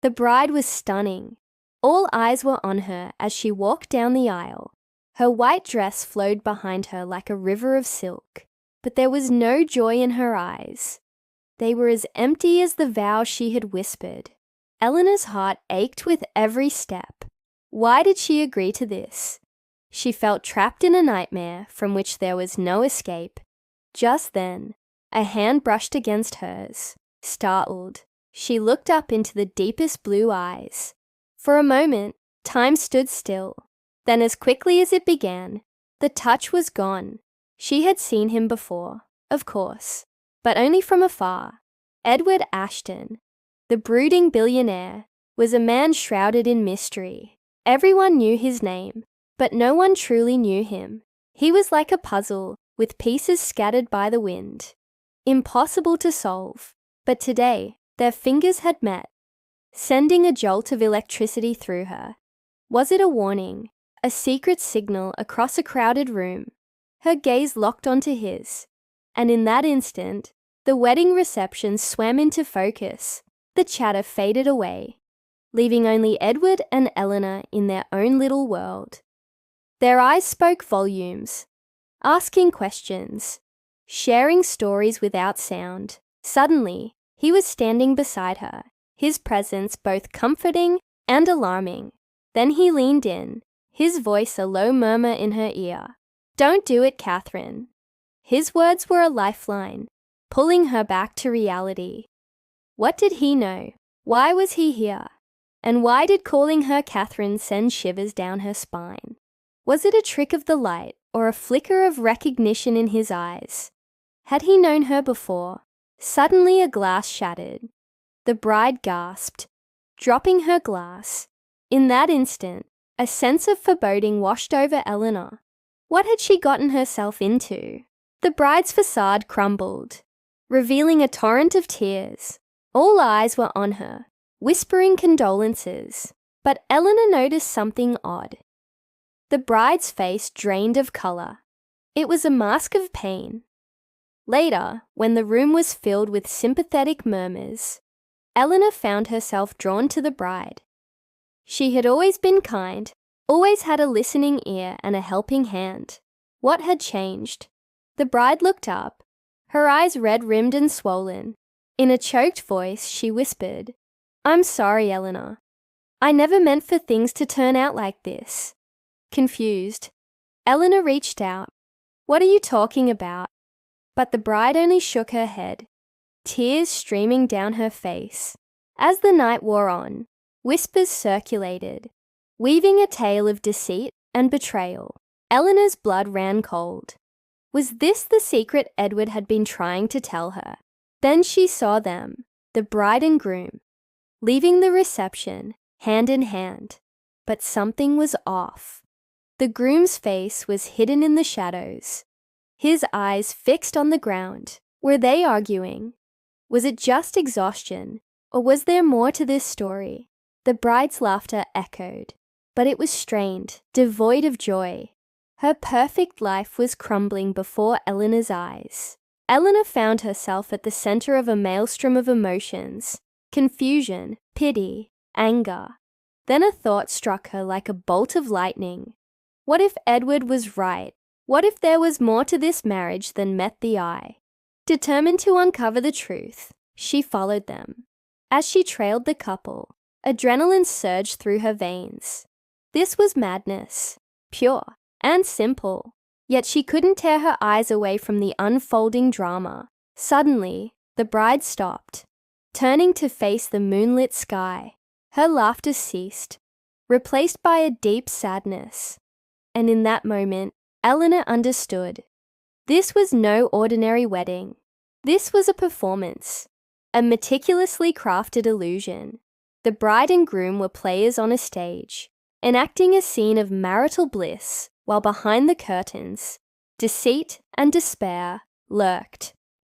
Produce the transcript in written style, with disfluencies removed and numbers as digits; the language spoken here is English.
The bride was stunning. All eyes were on her as she walked down the aisle. Her white dress flowed behind her like a river of silk, but there was no joy in her eyes. They were as empty as the vow she had whispered. Eleanor's heart ached with every step. Why did she agree to this? She felt trapped in a nightmare from which there was no escape. Just then, a hand brushed against hers. Startled, she looked up into the deepest blue eyes. For a moment, time stood still. Then as quickly as it began, the touch was gone. She had seen him before, of course, but only from afar. Edward Ashton, the brooding billionaire, was a man shrouded in mystery. Everyone knew his name, but no one truly knew him. He was like a puzzle, with pieces scattered by the wind. Impossible to solve, but today their fingers had met, sending a jolt of electricity through her. Was it a warning, a secret signal across a crowded room? Her gaze locked onto his, and in that instant, the wedding reception swam into focus. The chatter faded away, leaving only Edward and Eleanor in their own little world. Their eyes spoke volumes, asking questions, sharing stories without sound. Suddenly, he was standing beside her, his presence both comforting and alarming. Then he leaned in, his voice a low murmur in her ear. "Don't do it, Catherine." His words were a lifeline, pulling her back to reality. What did he know? Why was he here? And why did calling her Catherine send shivers down her spine? Was it a trick of the light or a flicker of recognition in his eyes? Had he known her before? Suddenly a glass shattered. The bride gasped, dropping her glass. In that instant, a sense of foreboding washed over Eleanor. What had she gotten herself into? The bride's facade crumbled, revealing a torrent of tears. All eyes were on her, whispering condolences. But Eleanor noticed something odd. The bride's face drained of color. It was a mask of pain. Later, when the room was filled with sympathetic murmurs, Eleanor found herself drawn to the bride. She had always been kind, always had a listening ear and a helping hand. What had changed? The bride looked up, her eyes red-rimmed and swollen. In a choked voice, she whispered, "I'm sorry, Eleanor. I never meant for things to turn out like this." Confused, Eleanor reached out. "What are you talking about?" But the bride only shook her head, tears streaming down her face. As the night wore on, whispers circulated, weaving a tale of deceit and betrayal. Eleanor's blood ran cold. Was this the secret Edward had been trying to tell her? Then she saw them, the bride and groom, leaving the reception, hand in hand. But something was off. The groom's face was hidden in the shadows, his eyes fixed on the ground. Were they arguing? Was it just exhaustion, or was there more to this story? The bride's laughter echoed, but it was strained, devoid of joy. Her perfect life was crumbling before Eleanor's eyes. Eleanor found herself at the center of a maelstrom of emotions, confusion, pity, anger. Then a thought struck her like a bolt of lightning. What if Edward was right? What if there was more to this marriage than met the eye? Determined to uncover the truth, she followed them. As she trailed the couple, adrenaline surged through her veins. This was madness, pure and simple. Yet she couldn't tear her eyes away from the unfolding drama. Suddenly, the bride stopped, turning to face the moonlit sky. Her laughter ceased, replaced by a deep sadness. And in that moment, Eleanor understood. This was no ordinary wedding. This was a performance, a meticulously crafted illusion. The bride and groom were players on a stage, enacting a scene of marital bliss, while behind the curtains, deceit and despair lurked.